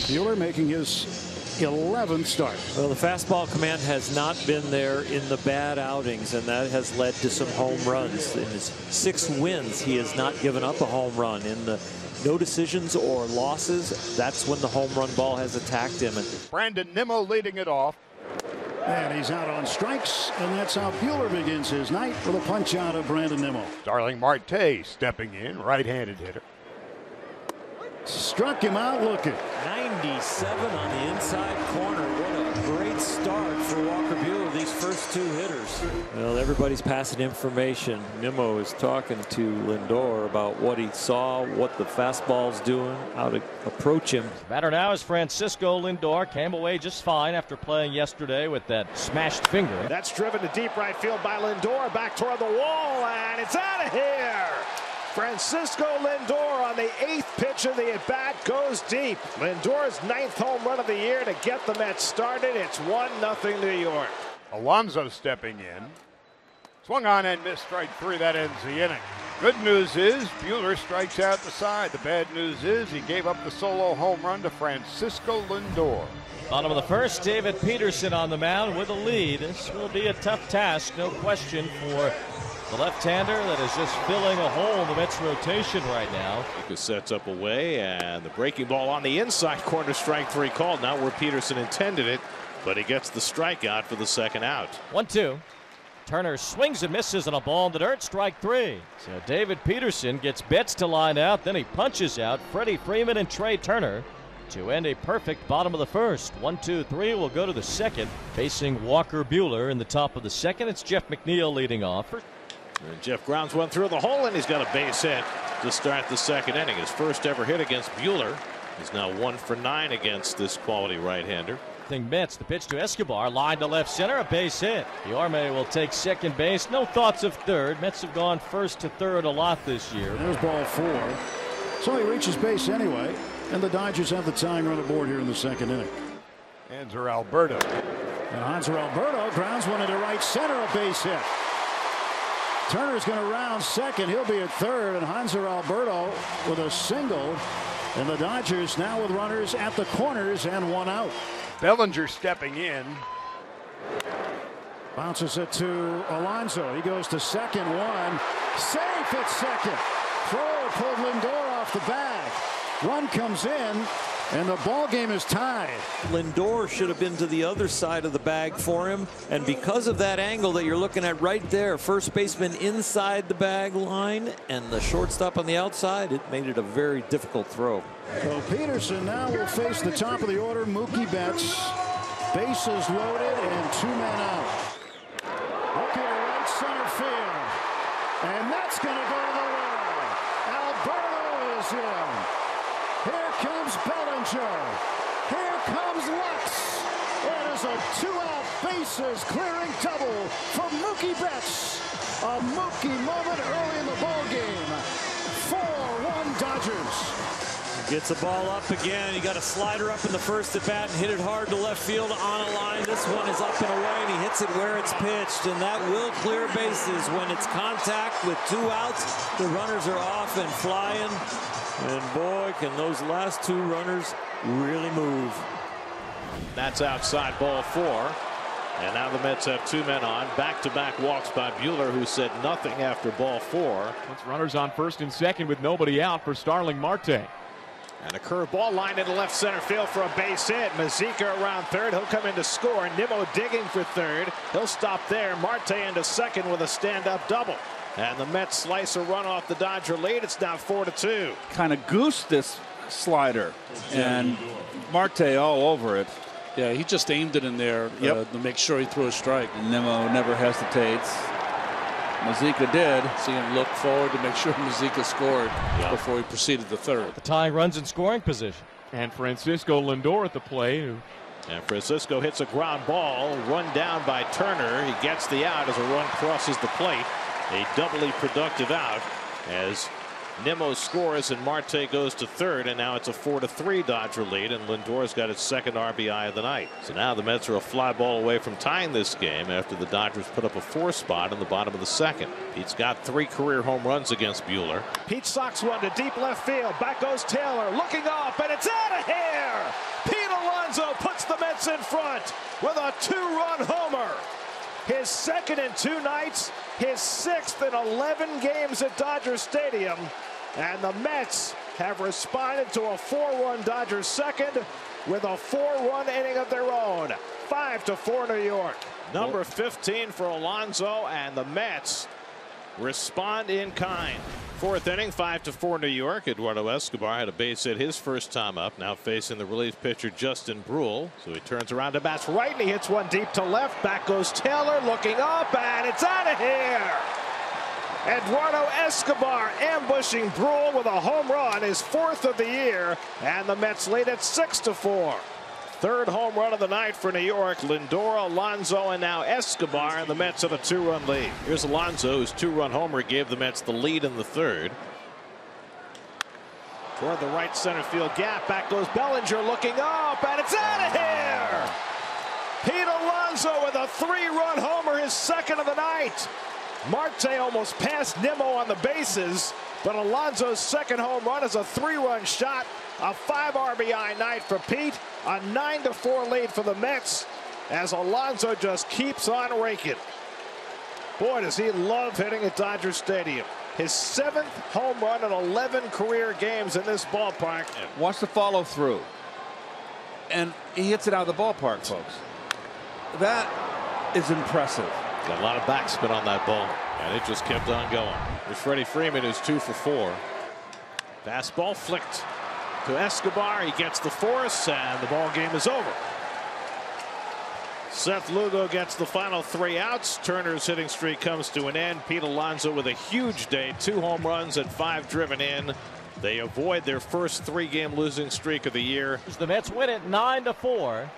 Buehler making his 11th start. Well, the fastball command has not been there in the bad outings, and that has led to some home runs. In his 6 wins, he has not given up a home run. In the no decisions or losses, that's when the home run ball has attacked him. And Brandon Nimmo leading it off. And he's out on strikes, and that's how Buehler begins his night with a punch out of Brandon Nimmo. Starling Marte stepping in, right-handed hitter. Struck him out looking. 97 on the inside corner. What a great start for Walker Buehler, these first 2 hitters. Well, everybody's passing information. Nimmo is talking to Lindor about what he saw, what the fastball's doing, how to approach him. Batter now is Francisco Lindor. Came away just fine after playing yesterday with that smashed finger. That's driven to deep right field by Lindor. Back toward the wall, and it's out of here. Francisco Lindor on the 8th pitch of the at-bat goes deep. Lindor's 9th home run of the year to get the Mets started. It's 1-0 New York. Alonso stepping in. Swung on and missed, strike 3. That ends the inning. Good news is Buehler strikes out the side. The bad news is he gave up the solo home run to Francisco Lindor. Bottom of the first, David Peterson on the mound with a lead. This will be a tough task, no question, for the left-hander that is just filling a hole in the Mets rotation right now. Lucas sets up away, and the breaking ball on the inside corner, strike 3 called. Not where Peterson intended it, but he gets the strikeout for the second out. 1-2. Turner swings and misses on a ball in the dirt, strike 3. So David Peterson gets Betts to line out, then he punches out Freddie Freeman and Trey Turner to end a perfect bottom of the first. 1-2-3 will go to the second. Facing Walker Buehler in the top of the second, it's Jeff McNeil leading off. And Jeff grounds one through the hole, and he's got a base hit to start the second inning. His first ever hit against Buehler. He's now 1 for 9 against this quality right-hander. Mets, the pitch to Escobar, line to left center, a base hit. Diarme will take second base, no thoughts of third. Mets have gone first to third a lot this year. There's ball 4. So he reaches base anyway, and the Dodgers have the tying run aboard here in the second inning. Hanser Alberto. And Hanser Alberto grounds one into right center, a base hit. Turner's going to round second. He'll be at third, and Hanser Alberto with a single. And the Dodgers now with runners at the corners and 1 out. Bellinger stepping in. Bounces it to Alonso. He goes to second. 1. Safe at second. Throw pulled Lindor off the bag. 1 comes in, and the ball game is tied. Lindor should have been to the other side of the bag for him, and because of that angle that you're looking at right there, first baseman inside the bag line and the shortstop on the outside, it made it a very difficult throw. So Peterson now will face the top of the order, Mookie Betts. Bases loaded and 2 men out. Looking to right center field, and that's going to go to the wall. Alberto is in. Here comes Bellinger. Here comes Lux. It is a 2-out bases clearing double for Mookie Betts. A Mookie moment early in the ball game. 4-1 Dodgers. Gets the ball up again. He got a slider up in the first at bat and hit it hard to left field on a line. This one is up and away, and he hits it where it's pitched, and that will clear bases. When it's contact with 2 outs, the runners are off and flying. And boy, can those last 2 runners really move. That's outside, ball 4. And now the Mets have 2 men on. Back-to-back walks by Buehler, who said nothing after ball 4. Puts runners on first and second with nobody out for Starling Marte. And a curveball line into left center field for a base hit. Mazika around third. He'll come in to score. Nimmo digging for third. He'll stop there. Marte into second with a stand-up double. And the Mets slice a run off the Dodger lead. It's now 4-2. Kind of goosed this slider, and Marte all over it. Yeah, he just aimed it in there to make sure he threw a strike. And Nimmo never hesitates. Mazika did. See him look forward to make sure Mazika scored before he proceeded to third. The tying runs in scoring position. And Francisco Lindor at the plate. And Francisco hits a ground ball, run down by Turner. He gets the out as a run crosses the plate. A doubly productive out as Nimmo scores and Marte goes to third, and now it's a 4-3 Dodger lead, and Lindor's got his second RBI of the night. So now the Mets are a fly ball away from tying this game after the Dodgers put up a 4 spot in the bottom of the second. Pete's got 3 career home runs against Buehler. Pete socks one to deep left field. Back goes Taylor, looking up, and it's out of here. Pete Alonso puts the Mets in front with a 2-run homer. His second in 2 nights, his 6th in 11 games at Dodger Stadium. And the Mets have responded to a 4-run Dodgers second with a 4-run inning of their own. 5-4 New York. Number 15 for Alonso, and the Mets respond in kind. 4th inning, 5-4 New York. Eduardo Escobar had a base hit his first time up, now facing the relief pitcher Justin Brule. So he turns around to bats right, and he hits one deep to left. Back goes Taylor, looking up, and it's out of here. Eduardo Escobar ambushing Brule with a home run, his 4th of the year, and the Mets lead at 6-4. 3rd home run of the night for New York. Lindor, Alonso, and now Escobar, and the Mets have a 2-run lead. Here's Alonso, whose 2-run homer gave the Mets the lead in the 3rd. Toward the right center field gap, back goes Bellinger, looking up, and it's out of here. Pete Alonso with a 3-run homer, his 2nd of the night. Marte almost passed Nimmo on the bases, but Alonso's 2nd home run is a 3-run shot. A 5 RBI night for Pete. A 9-4 lead for the Mets as Alonso just keeps on raking. Boy, does he love hitting at Dodger Stadium. His 7th home run in 11 career games in this ballpark. Watch the follow through. And he hits it out of the ballpark, folks. That is impressive. Got a lot of backspin on that ball, and it just kept on going. There's Freddie Freeman, who's 2 for 4. Fastball flicked to Escobar. He gets the force, and the ball game is over. Seth Lugo gets the final 3 outs. Turner's hitting streak comes to an end. Pete Alonso with a huge day, 2 home runs and 5 driven in. They avoid their first 3-game losing streak of the year. The Mets win it 9-4.